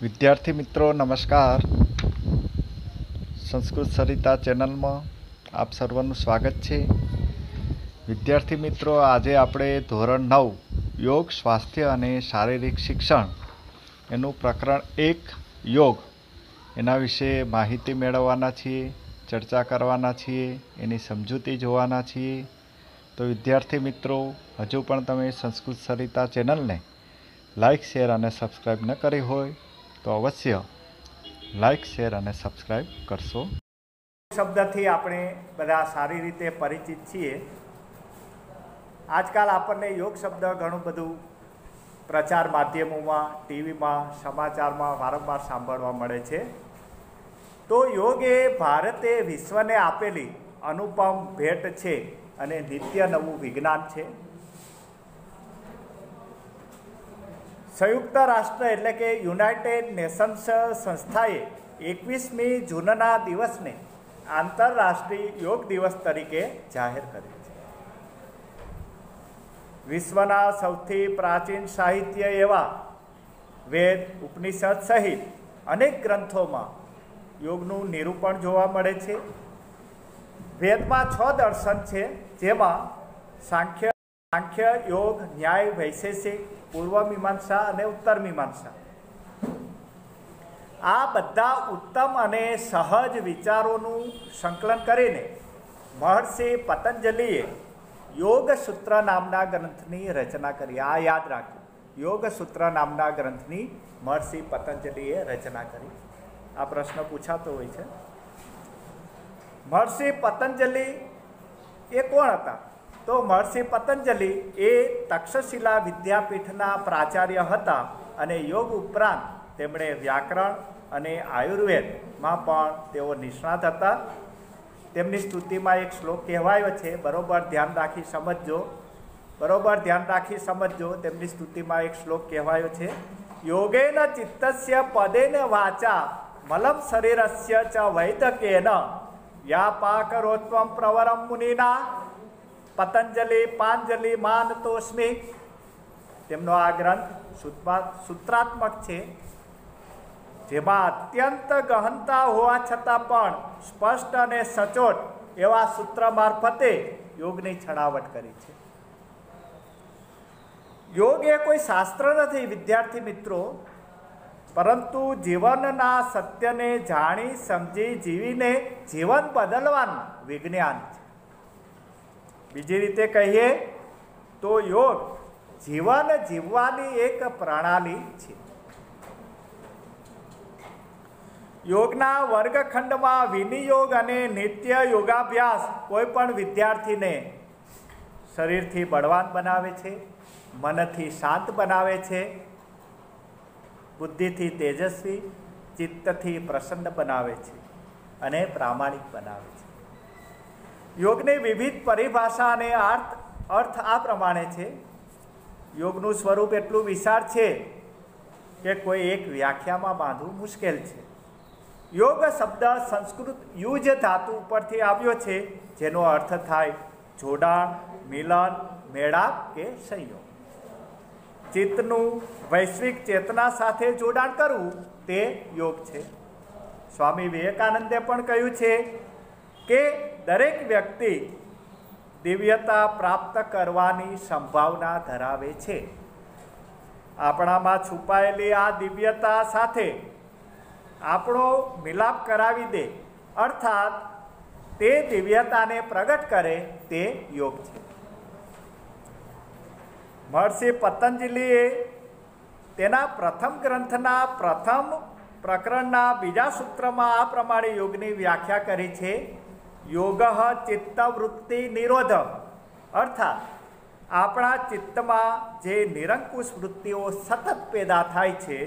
विद्यार्थी मित्रों नमस्कार। संस्कृत सरिता चेनल में आप सर्वનું स्वागत है। विद्यार्थी मित्रों आज આપણે ધોરણ 9 योग स्वास्थ्य અને શારીરિક શિક્ષણ એનું પ્રકરણ 1 योग એના વિશે માહિતી મેળવવાના છીએ, ચર્ચા કરવાના છીએ, એની સમજૂતી જોવાના છીએ। તો વિદ્યાર્થી મિત્રો હજુ પણ તમે સંસ્કૃત સરિતા ચેનલને લાઇક શેર અને સબસ્ક્રાઈબ ન કરી હોય तो अवश्य लाइक शेर और सब्सक्राइब करशो। शब्द थी आपणे बधा सारी रीते परिचित छीए। आजकल आपने योग शब्द घणुं बधुं प्रचार माध्यमों में, टीवी में, समाचार में वारंवार सांभळवा मळे छे। तो योग ए भारते विश्वने आपेली अनुपम भेट छे अने नित्य नवुं विज्ञान छे। संयुक्त राष्ट्र एटले के युनाइटेड नेशन्स संस्थाए 21मी जूनना दिवसने आंतरराष्ट्रीय योग दिवस तरीके जाहिर कर्यो छे। विश्वना सौथी प्राचीन साहित्य एवा वेद, उपनिषद सहित अनेक ग्रंथों में योगनु निरूपण जोवा मळे छे। वेद में 6 दर्शन छे, जेमां सांख्य, योग, न्याय, वैशेषिक, पूर्व मीमांसा और उत्तर मीमांसा आ बधा उत्तम और सहज विचारों संकलन करीने महर्षि पतंजलिए योग सूत्र नामना ग्रंथनी रचना करी। आ याद राख्यो, योग सूत्र नामना ग्रंथनी महर्षि पतंजलिए रचना करी। आ प्रश्न पूछातो होय छे। महर्षि पतंजलि ए कोण हता? तो महर्षि पतंजलि ए तक्षशिला विद्यापीठना प्राचार्य हता अने योग उपरांत तेमणे व्याकरण अने आयुर्वेद में पण तेओ निष्णात हता। तेमनी स्तुति में एक श्लोक कहेवायो छे, बरोबर ध्यान राखी समझो, बरोबर ध्यान राखी समझो। तेमनी स्तुति में एक श्लोक कहेवायो छे, योगेन चित्तस्य पदेन वाचा मलं शरीरस्य च वैद्यकेन व्यापाकरोत्वं प्रवरं मुनिना पतंजलि पांजलि मानतोस्मि। तेमनो आ ग्रंथ सूत्रात्मक छे, जेमां अत्यंत गहनता होवा छतां पण स्पष्ट अने सचोट एवा सूत्र मार्फते योगनी छणावट करी छे। योग ए कोई शास्त्र नथी विद्यार्थी मित्रों, परंतु जीवनना सत्यने जाणी समझी जीवीने जीवन बदलवानुं विज्ञान छे। बीजी रीते कहीए तो योग जीवन जीववानी एक प्रणाली छे। योगना वर्गखंड में विनियोग अने नित्य योगाभ्यास कोईपण विद्यार्थी ने शरीर थी बलवान बनावे छे, मन थी शांत बनावे छे, बुद्धि थी तेजस्वी, चित्त थी प्रसन्न बनावे छे अने प्रामाणिक बनावे छे। योगनी विविध परिभाषा अने अर्थ आ प्रमाणे छे। योगनु स्वरूप एटलुं विशाळ छे के कोई एक व्याख्या में बांधवुं मुश्केल छे। योग शब्द संस्कृत युज धातु परथी आव्यो छे, जेनो अर्थ थाय जोडाण, मिलन, मेळाप के संयोग। चित्तनु वैश्विक चेतना साथे जोडाण करवुं ते योग छे। स्वामी विवेकानंदे पण कह्युं छे के दरेक व्यक्ति दिव्यता प्राप्त करवानी संभावना धरावे छे। आपणामां छुपायेली आ दिव्यता साथे आपणो मिलाप करावी दे, अर्थात ते दिव्यताने प्रगट करे, ते योग छे। महर्षि पतंजलिए तेना प्रथम ग्रंथना प्रथम प्रकरणना बीजा सूत्रमां आ प्रमाणे योगनी व्याख्या करी छे, योगः चित्तवृत्ति निरोध। अर्थात आपणा चित्त में जे निरंकुश वृत्तिओ सतत पैदा थाय छे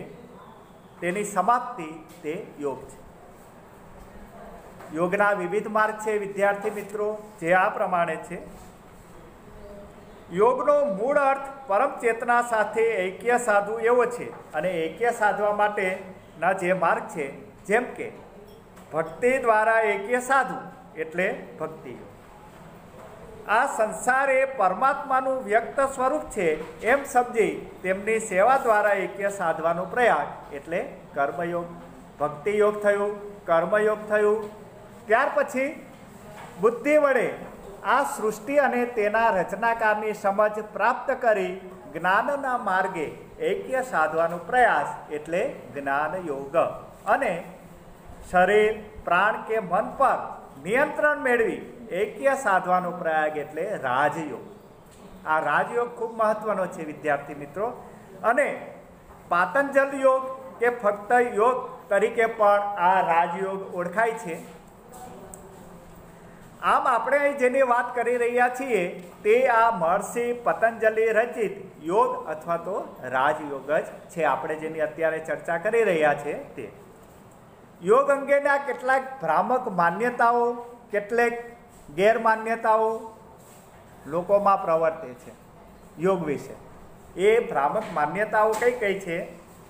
तेनी समाप्ति ते योग छे। योगना विविध मार्ग छे विद्यार्थी मित्रों, जे आ प्रमाणे छे। योगनो मूळ अर्थ परम चेतना साथे ऐक्य साधवुं एवो छे अने ऐक्य साधवा माटेना जे मार्ग छे, जेम के भक्ति द्वारा ऐक्य साधवुं एटले भक्ति योग। આ સંસાર એ પરમાત્માનું વ્યક્ત સ્વરૂપ છે એમ સમજી તેમની સેવા દ્વારા એક્ય સાધવાનો પ્રયાસ એટલે કર્મયોગ. ભક્તિયોગ થયું, કર્મયોગ થયું. ત્યાર પછી બુદ્ધિ વડે આ સૃષ્ટિ અને તેના રચનાકારની સમજ પ્રાપ્ત કરી જ્ઞાનના માર્ગે એક્ય સાધવાનો પ્રયાસ એટલે જ્ઞાન યોગ. અને શરીર, પ્રાણ કે મન પર નિયંત્રણ મેળવી એક્ય સાધવાનો પ્રયાગ એટલે રાજયોગ. આ રાજયોગ ખૂબ મહત્વનો છે વિદ્યાર્થી મિત્રો. અને પાતંજલ યોગ કે ફક્ત યોગ તરીકે પણ આ રાજયોગ ઓળખાય છે. આમ આપણે અહીં જેની વાત કરી રહ્યા છીએ તે આ મહર્ષિ પતંજલિ રચિત યોગ અથવા તો રાજયોગ જ છે. આપણે જેની અત્યારે ચર્ચા કરી રહ્યા છે તે યોગ અંગેના કેટલાક ભ્રામક માન્યતાઓ, કેટલીક ગેરમાન્યતાઓ લોકોમાં પ્રવર્તે છે યોગ વિશે. એ ભ્રામક માન્યતાઓ કઈ કઈ છે,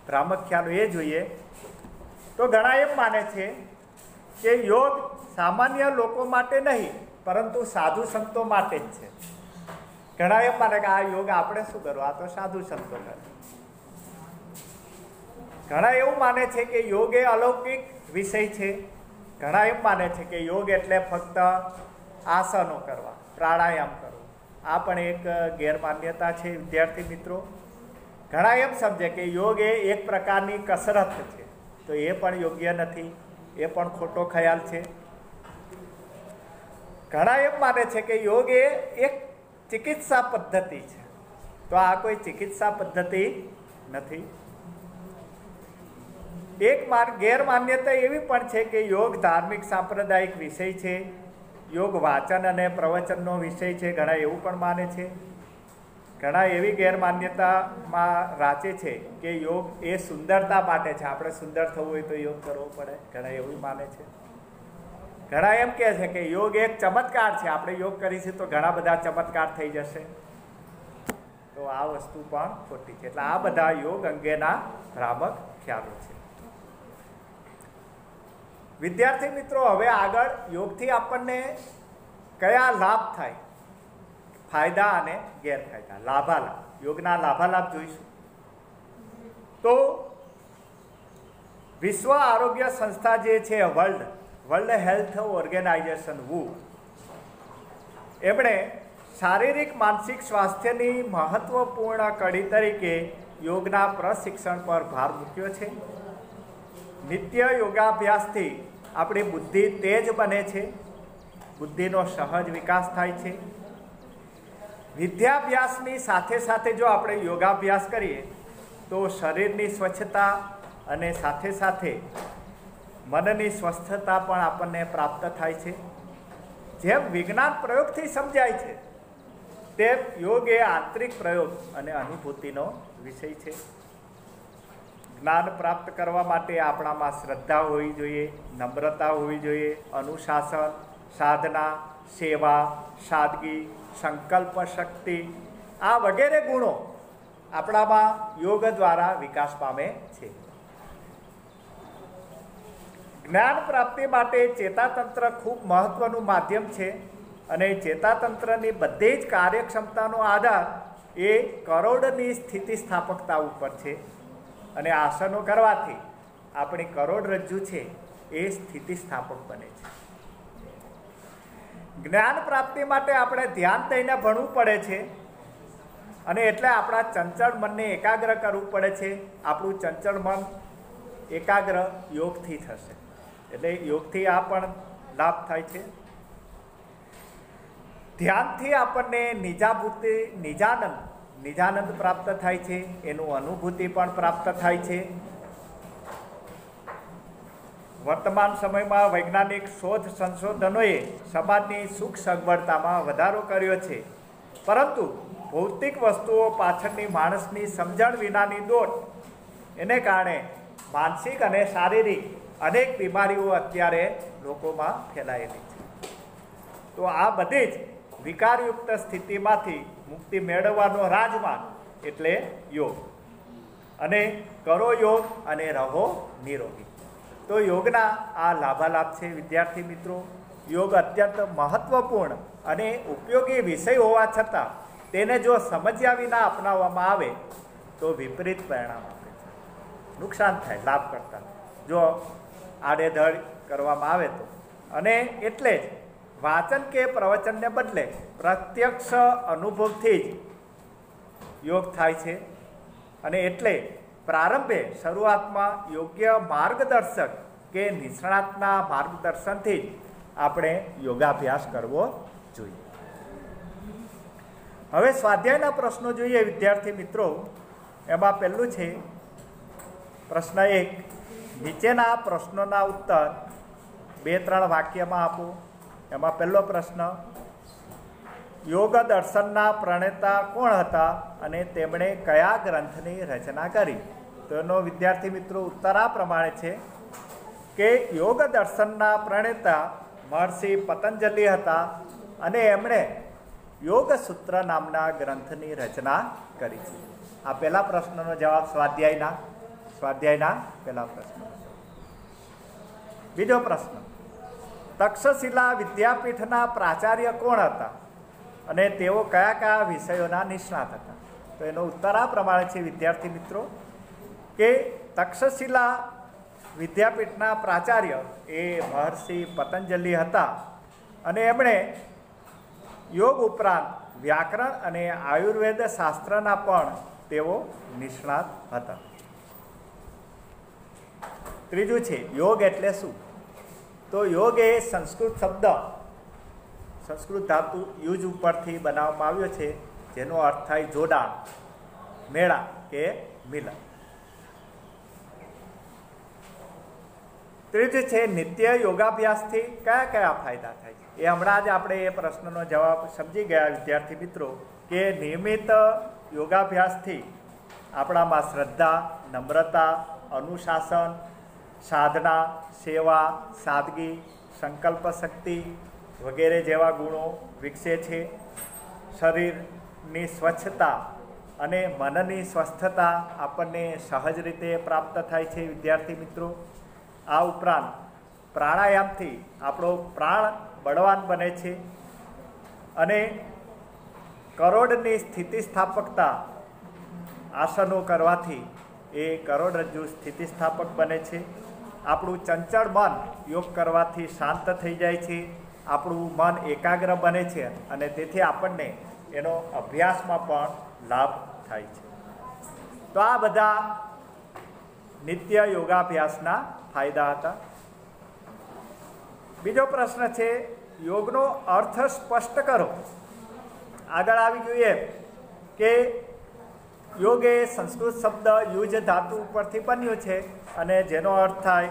ભ્રામક ખ્યાલો એ જોઈએ તો ઘણા એમ માને છે કે યોગ સામાન્ય લોકો માટે નહીં પરંતુ સાધુ સંતો માટે જ છે. ઘણા એમ માને કે આ યોગ આપણે શું કરવું, આ તો સાધુ સંતો કરે. ઘણા એવું માને છે કે યોગ એ અલૌકિક વિષય છે. ઘણા એમ માને છે કે યોગ એટલે ફક્ત આસનો કરવા, પ્રાણાયામ કરવો. આ પણ એક ગેરમાન્યતા છે વિદ્યાર્થી મિત્રો. ઘણા એમ સમજે કે યોગ એ એક પ્રકારની કસરત છે, તો એ પણ યોગ્ય નથી, એ પણ ખોટો ખ્યાલ છે. ઘણા એમ માને છે કે યોગ એ એક ચિકિત્સા પદ્ધતિ છે, તો આ કોઈ ચિકિત્સા પદ્ધતિ નથી. એક ગેરમાન્યતા એવી પણ છે કે યોગ ધાર્મિક સાંપ્રદાયિક વિષય છે, યોગ વાચન અને પ્રવચનનો વિષય છે. ઘણા એવું પણ માને છે. ઘણા એવી ગેરમાન્યતામાં રાચે છે કે યોગ એ સુંદરતા માટે છે, આપણે સુંદર થવું હોય તો યોગ કરવો પડે. ઘણા એવું માને છે. ઘણા એમ કહે છે કે યોગ એક ચમત્કાર છે, આપણે યોગ કરીશું તો ઘણા બધા ચમત્કાર થઈ જશે. તો આ વસ્તુ પણ ખોટી છે. એટલે આ બધા યોગ અંગેના ભ્રામક ખ્યાલો છે. વિદ્યાર્થી મિત્રો, હવે આગળ યોગથી આપણને કયા લાભ થાય, ફાયદા અને ગેરફાયદા, લાભાલાભ, યોગના લાભાલાભ જોઈશું. તો વિશ્વ આરોગ્ય સંસ્થા જે છે વર્લ્ડ હેલ્થ ઓર્ગેનાઇઝેશન WHO, એમણે શારીરિક માનસિક સ્વાસ્થ્યની મહત્વપૂર્ણ કડી તરીકે યોગના પ્રશિક્ષણ પર ભાર મૂક્યો છે. નિત્ય યોગાભ્યાસથી આપણી બુદ્ધિ તેજ બને છે, બુદ્ધિનો સહજ વિકાસ થાય છે. વિદ્યાભ્યાસની સાથે સાથે જો આપણે યોગાભ્યાસ કરીએ તો શરીરની સ્વચ્છતા અને સાથે સાથે મનની સ્વસ્થતા પણ આપણને પ્રાપ્ત થાય છે. જેમ વિજ્ઞાન પ્રયોગથી સમજાય છે તેમ યોગ એ આંતરિક પ્રયોગ અને અનુભૂતિનો વિષય છે. જ્ઞાન પ્રાપ્ત કરવા માટે આપણામાં શ્રદ્ધા હોવી જોઈએ, નમ્રતા હોવી જોઈએ, અનુશાસન, સાધના, સેવા, સાદગી, સંકલ્પ શક્તિ, આ વગેરે ગુણો આપણામાં યોગ દ્વારા વિકાસ પામે છે. જ્ઞાન પ્રાપ્તિ માટે ચેતાતંત્ર ખૂબ મહત્વનું માધ્યમ છે અને ચેતાતંત્રની બધી જ કાર્યક્ષમતાનો આધાર એ કરોડની સ્થિતિસ્થાપકતા ઉપર છે. અને આસનો કરવાથી આપણી કરોડરજ્જુ છે એ સ્થિતિસ્થાપક બને છે. જ્ઞાન પ્રાપ્તિ માટે આપણે ધ્યાન દઈને ભણવું પડે છે અને એટલે આપણા ચંચળ મનને એકાગ્ર કરવું પડે છે. આપણું ચંચળ મન એકાગ્ર યોગથી થશે, એટલે યોગથી આ પણ લાભ થાય છે. ધ્યાનથી આપણને નિજાનંદ પ્રાપ્ત થાય છે, એનું અનુભૂતિ પણ પ્રાપ્ત થાય છે. વર્તમાન સમયમાં વૈજ્ઞાનિક શોધ સંશોધનોએ સમાજની સુખ સગવડતામાં વધારો કર્યો છે, પરંતુ ભૌતિક વસ્તુઓ પાછળની માણસની સમજણ વિનાની દોટ એને કારણે માનસિક અને શારીરિક અનેક બીમારીઓ અત્યારે લોકોમાં ફેલાયેલી છે. તો આ બધી જ વિકારયુક્ત સ્થિતિમાંથી મુક્તિ મેળવવાનો રાજમાર્ગ એટલે યોગ. અને કરો યોગ અને રહો નિરોગી. તો યોગના આ લાભાલાભ છે વિદ્યાર્થી મિત્રો. યોગ અત્યંત મહત્વપૂર્ણ અને ઉપયોગી વિષય હોવા છતાં તેને જો સમજ્યા વિના અપનાવવામાં આવે તો વિપરીત પરિણામ આપે છે, નુકસાન થાય લાભ કરતાં જો આડેધડ કરવામાં આવે તો. અને એટલે જ વાચન કે પ્રવચનને બદલે પ્રત્યક્ષ અનુભવથી જ યોગ થાય છે. અને એટલે પ્રારંભે શરૂઆતમાં યોગ્ય માર્ગદર્શક કે નિષ્ણાતના માર્ગદર્શનથી જ આપણે યોગાભ્યાસ કરવો જોઈએ. હવે સ્વાધ્યાયના પ્રશ્નો જોઈએ વિદ્યાર્થી મિત્રો. એમાં પહેલું છે પ્રશ્ન 1. નીચેના પ્રશ્નોના ઉત્તર 2-3 વાક્યમાં આપો. એમાં પહેલો પ્રશ્ન, યોગ દર્શનના પ્રણેતા કોણ હતા અને તેમણે કયા ગ્રંથની રચના કરી? તો એનો વિદ્યાર્થી મિત્રો ઉત્તર આ પ્રમાણે છે કે યોગ દર્શનના પ્રણેતા મહર્ષિ પતંજલિ હતા અને એમણે યોગ સૂત્ર નામના ગ્રંથની રચના કરી છે. આ પહેલા પ્રશ્નનો જવાબ સ્વાધ્યાયના પહેલા પ્રશ્ન. બીજો પ્રશ્ન, તક્ષશિલા વિદ્યાપીઠના પ્રાચાર્ય કોણ હતા અને તેઓ કયા કયા વિષયોના નિષ્ણાત હતા? તો એનો ઉત્તર આ પ્રમાણે છે વિદ્યાર્થી મિત્રો કે તક્ષશિલા વિદ્યાપીઠના પ્રાચાર્ય એ મહર્ષિ પતંજલિ હતા અને એમણે યોગ ઉપરાંત વ્યાકરણ અને આયુર્વેદ શાસ્ત્રના પણ તેઓ નિષ્ણાત હતા. ત્રીજું છે યોગ એટલે શું? તો યોગ એ સંસ્કૃત ધાતુ યુજ ઉપરથી બનાવવામાં આવ્યો છે, જેનો અર્થ થાય જોડાણ, મેળા કે મિલન. ત્રીજું છે નિત્ય યોગાભ્યાસથી કયા કયા ફાયદા થાય છે? એ હમણાં જ આપણે એ પ્રશ્નનો જવાબ સમજી ગયા વિદ્યાર્થી મિત્રો કે નિયમિત યોગાભ્યાસથી આપણામાં શ્રદ્ધા, નમ્રતા, અનુશાસન, સાધના, સેવા, સાદગી, સંકલ્પ શક્તિ વગેરે જેવા ગુણો વિકસે છે. શરીરની સ્વચ્છતા અને મનની સ્વસ્થતા આપણને સહજ રીતે પ્રાપ્ત થાય છે વિદ્યાર્થી મિત્રો. આ ઉપરાંત પ્રાણાયામથી આપણો પ્રાણ બળવાન બને છે અને કરોડની સ્થિતિસ્થાપકતા આસનો કરવાથી એ કરોડરજ્જુ સ્થિતિસ્થાપક બને છે. આપણું ચંચળ મન યોગ કરવાથી શાંત થઈ જાય છે. આપણું મન એકાગ્ર બને છે અને તેથી આપણને એનો અભ્યાસમાં પણ લાભ થાય છે. તો આ બધા નિત્ય યોગાભ્યાસના ફાયદા હતા. બીજો પ્રશ્ન છે યોગનો અર્થ સ્પષ્ટ કરો. આગળ આવી ગયું એમ કે યોગ એ સંસ્કૃત શબ્દ યુજ ધાતુ ઉપરથી બન્યું છે અને જેનો અર્થ થાય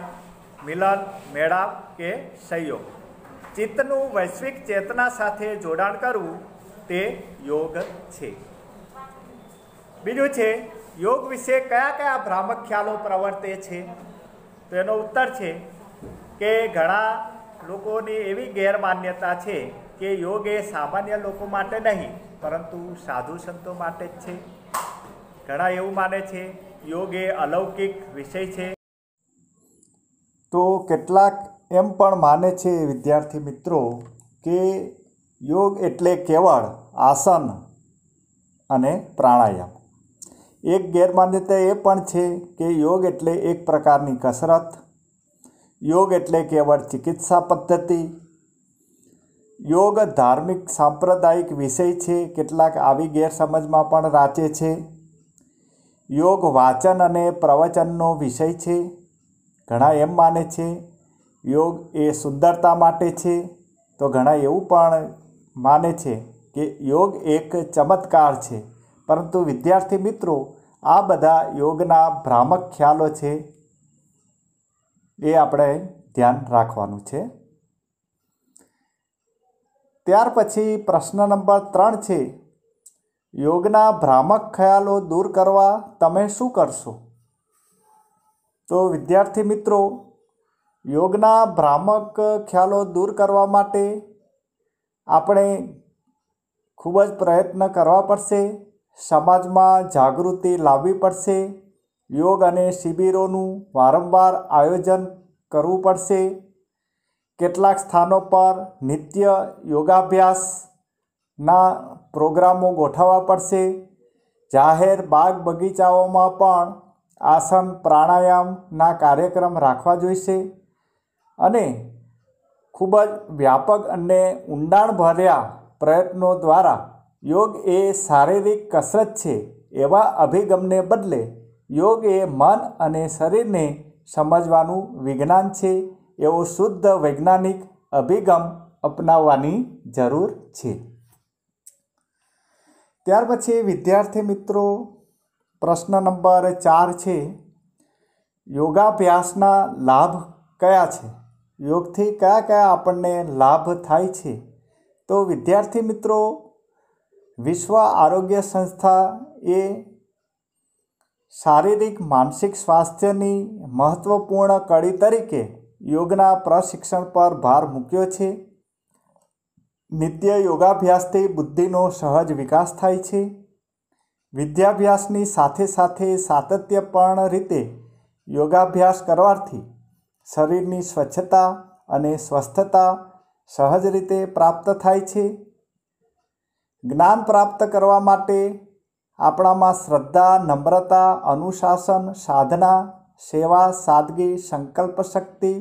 મિલન, મેળાપ કે સહયોગ. ચિત્તનું વૈશ્વિક ચેતના સાથે જોડાણ કરવું તે યોગ છે. બીજું છે યોગ વિશે કયા કયા ભ્રામક ખ્યાલો પ્રવર્તે છે? તો એનો ઉત્તર છે કે ઘણા લોકોની એવી ગેરમાન્યતા છે કે યોગ એ સામાન્ય લોકો માટે નહીં પરંતુ સાધુ સંતો માટે જ છે. ઘણા એવું માને છે યોગ એ અલૌકિક વિષય છે. તો કેટલાક એમ પણ માને છે વિદ્યાર્થી મિત્રો કે યોગ એટલે કેવળ આસન અને પ્રાણાયામ. એક ગેરમાન્યતા એ પણ છે કે યોગ એટલે એક પ્રકારની કસરત, યોગ એટલે કેવળ ચિકિત્સા પદ્ધતિ, યોગ ધાર્મિક સાંપ્રદાયિક વિષય છે. કેટલાક આવી ગેરસમજમાં પણ રાચે છે. યોગ વાચન અને પ્રવચનનો વિષય છે. ઘણા એમ માને છે યોગ એ સુંદરતા માટે છે. તો ઘણા એવું પણ માને છે કે યોગ એક ચમત્કાર છે. પરંતુ વિદ્યાર્થી મિત્રો આ બધા યોગના ભ્રામક ખ્યાલો છે, એ આપણે ધ્યાન રાખવાનું છે. ત્યાર પછી પ્રશ્ન નંબર 3 છે યોગના ભ્રામક ખ્યાલો દૂર કરવા તમે શું કરશો? તો વિદ્યાર્થી મિત્રો યોગના ભ્રામક ખ્યાલો દૂર કરવા માટે આપણે ખૂબ જ પ્રયત્ન કરવા પડશે. સમાજમાં જાગૃતિ લાવવી પડશે. યોગ અને શિબિરોનું વારંવાર આયોજન કરવું પડશે. કેટલાક સ્થાનો પર નિત્ય યોગાભ્યાસના પ્રોગ્રામો ગોઠવવા પડશે. જાહેર બાગ બગીચાઓમાં પણ આસન પ્રાણાયામના કાર્યક્રમ રાખવા જોઈશે અને ખૂબ જ વ્યાપક અને ઊંડાણભર્યા પ્રયત્નો દ્વારા યોગ એ શારીરિક કસરત છે એવા અભિગમને બદલે યોગ એ મન અને શરીરને સમજવાનું વિજ્ઞાન છે એવો શુદ્ધ વૈજ્ઞાનિક અભિગમ અપનાવવાની જરૂર છે. ત્યાર પછી વિદ્યાર્થી મિત્રો પ્રશ્ન નંબર 4 છે, યોગાભ્યાસના લાભ કયા છે? યોગથી કયા કયા આપણને લાભ થાય છે? તો વિદ્યાર્થી મિત્રો, વિશ્વ આરોગ્ય સંસ્થા એ શારીરિક માનસિક સ્વાસ્થ્યની મહત્વપૂર્ણ કડી તરીકે યોગના પ્રશિક્ષણ પર ભાર મૂક્યો છે. નિત્ય યોગાભ્યાસથી બુદ્ધિનો સહજ વિકાસ થાય છે. વિદ્યાભ્યાસની સાથે સાથે સાતત્યપૂર્ણ રીતે યોગાભ્યાસ કરવાથી શરીરની સ્વચ્છતા અને સ્વસ્થતા સહજ રીતે પ્રાપ્ત થાય છે. જ્ઞાન પ્રાપ્ત કરવા માટે આપણામાં શ્રદ્ધા, નમ્રતા, અનુશાસન, સાધના, સેવા, સાદગી, સંકલ્પ શક્તિ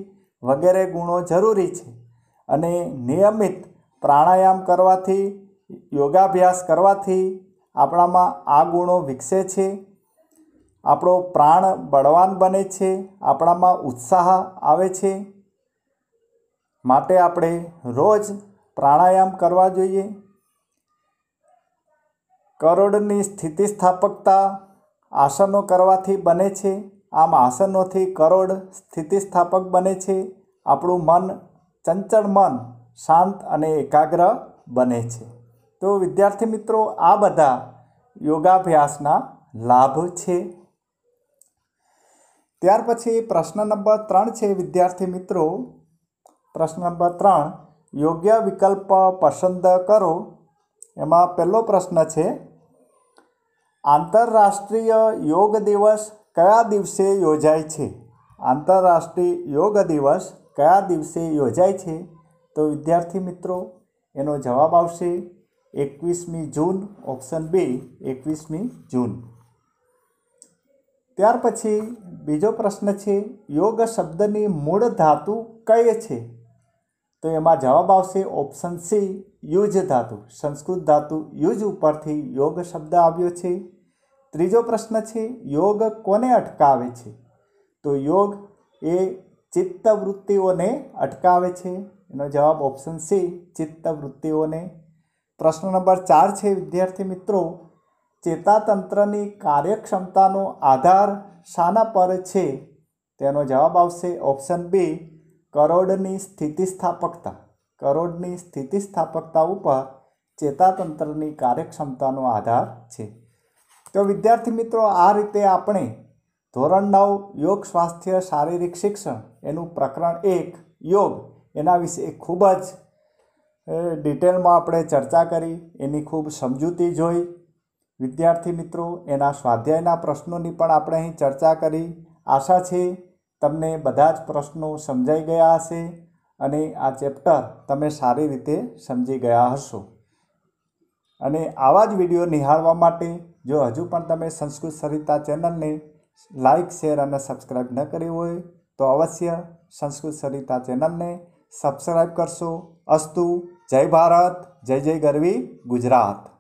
વગેરે ગુણો જરૂરી છે અને નિયમિત પ્રાણાયામ કરવાથી, યોગાભ્યાસ કરવાથી આપણામાં આ ગુણો વિકસે છે. આપણો પ્રાણ બળવાન બને છે, આપણામાં ઉત્સાહ આવે છે. માટે આપણે રોજ પ્રાણાયામ કરવા જોઈએ. કરોડની સ્થિતિસ્થાપકતા આસનો કરવાથી બને છે. આમ આસનોથી કરોડ સ્થિતિસ્થાપક બને છે. આપણું મન, ચંચળ મન શાંત અને એકાગ્ર બને છે. તો વિદ્યાર્થી મિત્રો, આ બધા યોગાભ્યાસના લાભ છે. ત્યાર પછી પ્રશ્ન નંબર 3 છે વિદ્યાર્થી મિત્રો. પ્રશ્ન નંબર 3, યોગ્ય વિકલ્પ પસંદ કરો. એમાં પહેલો પ્રશ્ન છે, આંતરરાષ્ટ્રીય યોગ દિવસ કયા દિવસે યોજાય છે? આંતરરાષ્ટ્રીય યોગ દિવસ કયા દિવસે યોજાય છે? તો વિદ્યાર્થી મિત્રો, એનો જવાબ આવશે 21મી જૂન. ઓપ્શન બી 21મી જૂન. ત્યાર પછી બીજો પ્રશ્ન છે, યોગ શબ્દની મૂળ ધાતુ કઈ છે? તો એમાં જવાબ આવશે ઓપ્શન સી, યુજ ધાતુ. સંસ્કૃત ધાતુ યુજ ઉપરથી યોગ શબ્દ આવ્યો છે. ત્રીજો પ્રશ્ન છે, યોગ કોને અટકાવે છે? તો યોગ એ ચિત્તવૃત્તિઓને અટકાવે છે. એનો જવાબ ઓપ્શન સી, ચિત્તવૃત્તિઓને. પ્રશ્ન નંબર 4 છે વિદ્યાર્થી મિત્રો, ચેતાતંત્રની કાર્યક્ષમતાનો આધાર શાના પર છે? તેનો જવાબ આવશે ઓપ્શન બી, કરોડની સ્થિતિસ્થાપકતા. કરોડની સ્થિતિસ્થાપકતા ઉપર ચેતાતંત્રની કાર્યક્ષમતાનો આધાર છે. તો વિદ્યાર્થી મિત્રો, આ રીતે આપણે ધોરણ 9 યોગ સ્વાસ્થ્ય શારીરિક શિક્ષણ એનું પ્રકરણ 1 યોગ એના વિશે ખૂબ જ ડિટેલમાં આપણે ચર્ચા કરી. એની ખૂબ સમજૂતી જોઈ. વિદ્યાર્થી મિત્રો, એના સ્વાધ્યાયના પ્રશ્નોની પણ આપણે અહીં ચર્ચા કરી. આશા છે તમને બધા જ પ્રશ્નો સમજાઈ ગયા હશે અને આ ચેપ્ટર તમે સારી રીતે સમજી ગયા હશો. અને આવા જ વિડીયો નિહાળવા માટે જો હજુ પણ તમે સંસ્કૃત સરિતા ચેનલને લાઇક, શેર અને સબસ્ક્રાઈબ ન કરી હોય તો અવશ્ય સંસ્કૃત સરિતા ચેનલને સબસ્ક્રાઈબ કરશો. અસ્તુ. જય ભારત, જય જય ગરવી ગુજરાત.